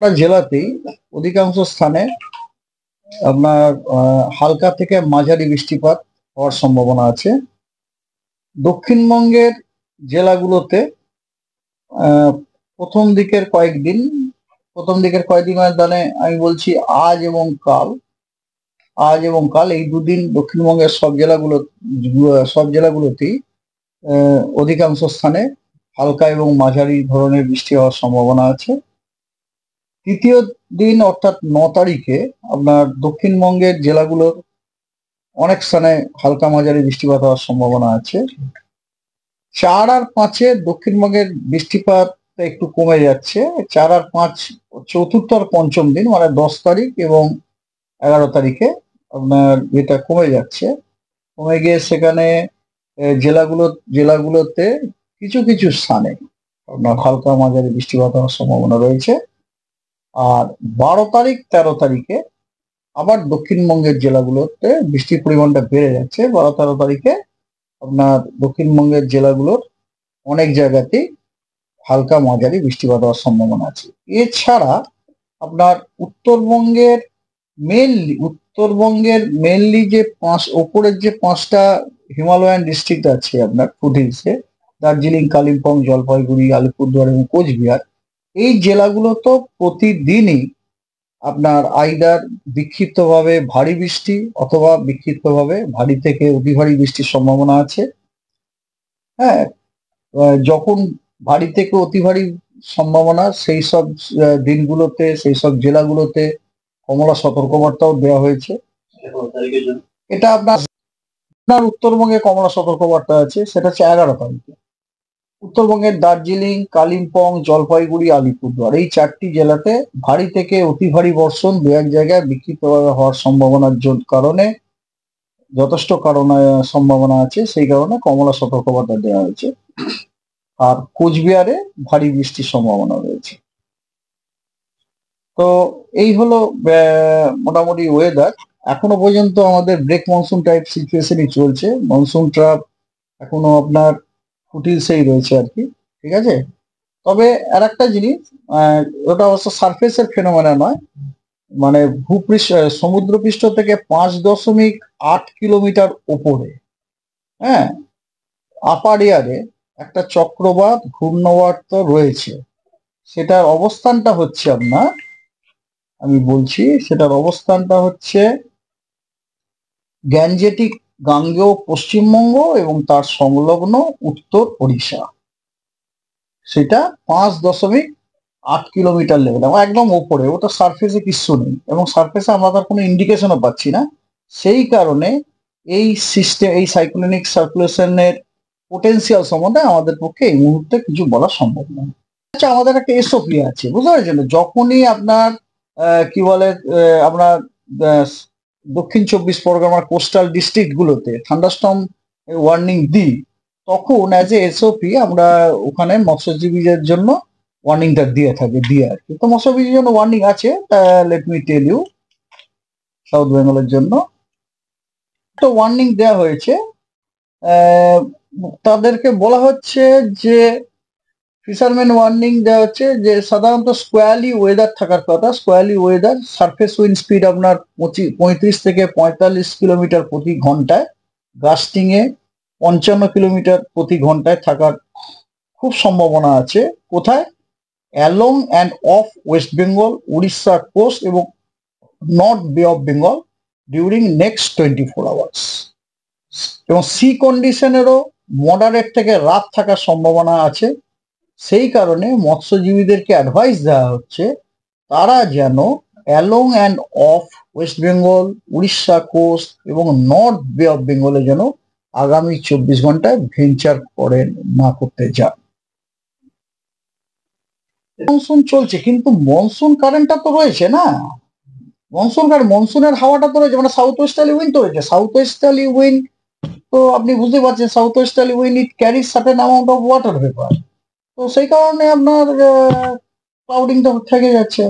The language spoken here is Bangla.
জেলাতেই অধিকাংশ স্থানে আপনার হালকা থেকে মাঝারি বৃষ্টিপাত হওয়ার সম্ভাবনা আছে। দক্ষিণবঙ্গের জেলাগুলোতে আহ, প্রথম দিকের কয়েকদিন মানে আমি বলছি আজ এবং কাল এই দুদিন দক্ষিণবঙ্গের সব জেলাগুলোতেই অধিকাংশ স্থানে হালকা এবং মাঝারি ধরনের বৃষ্টি হওয়ার সম্ভাবনা আছে। তৃতীয় দিন অর্থাৎ 9 তারিখে আপনার দক্ষিণবঙ্গের জেলাগুলোর অনেক স্থানে হালকা মাঝারি বৃষ্টিপাত হওয়ার সম্ভাবনা আছে। 4 আর 5-এ দক্ষিণবঙ্গের বৃষ্টিপাত একটু কমে যাচ্ছে। 4 আর 5 চতুর্থ আর পঞ্চম দিন মানে 10 তারিখ এবং 11 তারিখে আপনার এটা কমে যাচ্ছে। কমে গিয়ে সেখানে জেলাগুলোতে কিছু কিছু স্থানে আপনার হালকা মাঝারি বৃষ্টিপাত হওয়ার সম্ভাবনা রয়েছে। আর 12 তারিখ 13 তারিখে আবার দক্ষিণবঙ্গের জেলাগুলোতে বৃষ্টির পরিমাণটা বেড়ে যাচ্ছে। 12-13 তারিখে আপনার দক্ষিণবঙ্গের জেলাগুলোর অনেক জায়গাতেই হালকা মাঝারি বৃষ্টিপাত হওয়ার সম্ভাবনা আছে। এছাড়া আপনার উত্তরবঙ্গের মেনলি ওপরের যে 5টা হিমালয়ান ডিস্ট্রিক্ট আছে আপনার ফুটহিলসে, দার্জিলিং, কালিম্পং, জলপাইগুড়ি, আলিপুরদুয়ার এবং কোচবিহার, এই জেলাগুলো তো প্রতিদিনই আপনার আইদার বিক্ষিপ্তভাবে ভারী বৃষ্টি অথবা বিক্ষিপ্তভাবে ভারী থেকে অতি ভারী বৃষ্টির সম্ভাবনা আছে। হ্যাঁ, যখন ভারী থেকে অতি ভারী সম্ভাবনা সেই সব দিনগুলোতে সেই সব জেলাগুলোতে কমলা সতর্কবার্তাও দেওয়া হয়েছে। এটা আপনার উত্তরবঙ্গে কমলা সতর্কবার্তা আছে, সেটা হচ্ছে 11 তারিখে। উত্তরবঙ্গের দার্জিলিং, কালিম্পং, জলপাইগুড়ি, আলিপুরদুয়ার এই 4টি জেলাতে ভারী থেকে অতি ভারী বর্ষণ 2-1 জায়গায় বিক্ষিপ্তভাবে হওয়ার সম্ভাবনার কারণে যথেষ্ট সম্ভাবনা আছে, সেই কারণে কমলা সতর্কবার্তা দেওয়া হয়েছে। আর কোচবিহারে ভারী বৃষ্টির সম্ভাবনা রয়েছে। তো এই হলো মোটামুটি ওয়েদার। এখনো পর্যন্ত আমাদের ব্রেক মনসুন টাইপ সিচুয়েশনই চলছে। মনসুন ট্রাপ এখনো আপনার ফুটিলসেই রয়েছে আর কি, ঠিক আছে। তবে আর একটা জিনিস, ওটা অবশ্য সারফেসের ফেনোমেনা নয়, মানে সমুদ্রপৃষ্ঠ থেকে 5.8 কিলোমিটার উপরে, হ্যাঁ, আপার এয়ারে একটা চক্রবাত ঘূর্ণাবর্ত রয়েছে। সেটার অবস্থানটা হচ্ছে সেটার অবস্থানটা হচ্ছে গাঙ্গেয় পশ্চিমবঙ্গ এবং তার সংলগ্ন উত্তর ওড়িশা। সেটা 5.8 কিলোমিটার লেভেল, একদম ওপরে, ওটা সারফেসে কিচ্ছু নেই এবং সারফেসে আমরা তার কোনো ইন্ডিকেশনও পাচ্ছি না। সেই কারণে এই সাইক্লোনিক সার্কুলেশনের পোটেন্সিয়াল সম্বন্ধে আমাদের পক্ষে এই মুহূর্তে কিছু বলা সম্ভব নয়। আচ্ছা, আমাদের একটা এসওপি আছে, বুঝতে পারছেন? যখনই আপনার কি বলে আপনার দক্ষিণ 24 পরগনার কোস্টাল ডিস্ট্রিক্ট গুলোতে থান্ডারস্টর্ম ওয়ার্নিং দিই, তখন অ্যাজ এ এসওপি আমরা ওখানে মৎস্যজীবীদের জন্য ওয়ার্নিংটা দিয়ে আর কি। তো মৎস্যজীবীর জন্য ওয়ার্নিং আছে, let me tell you. South বেঙ্গলের জন্য তো ওয়ার্নিং দেওয়া হয়েছে। তাদেরকে বলা হচ্ছে যে ফিশারম্যান ওয়ার্নিং দেওয়া হচ্ছে যে সাধারণত স্কোয়ারলি ওয়েদার থাকার কথা। Squarely weather, surface wind speed আপনার 35 থেকে 45 কিলোমিটার প্রতি ঘন্টায়, গাস্টিং এ 55 কিলোমিটার প্রতি ঘন্টায় থাকার খুব সম্ভাবনা আছে। কোথায়? Along and off West Bengal, Odisha coast এবং north Bay of Bengal during next 24 hours. এবং সি কন্ডিশনেরও মডারেট থেকে রাত থাকার সম্ভাবনা আছে। সেই কারণে মৎস্যজীবীদেরকে অ্যাডভাইস দেওয়া হচ্ছে তারা যেন along and off West Bengal, Odisha coast এবং নর্থ বে অফ বেঙ্গলে যেন আগামী 24 ঘন্টায় ভেঞ্চার না করতে যান। মনসুন চলছে, কিন্তু মনসুন কারেন্টটা তো রয়েছে না। মনসুনের হাওয়াটা তো রয়েছে, মানে সাউথ ওয়েস্টার্লি উইন্ড তো রয়েছে। সাউথ ওয়েস্টার্লি উইন্ড তো আপনি বুঝতে পারছেন, south westerly wind it carries certain amount of water vapour. তো সেই কারণে আপনার ক্লাউডিংটা থেকে যাচ্ছে।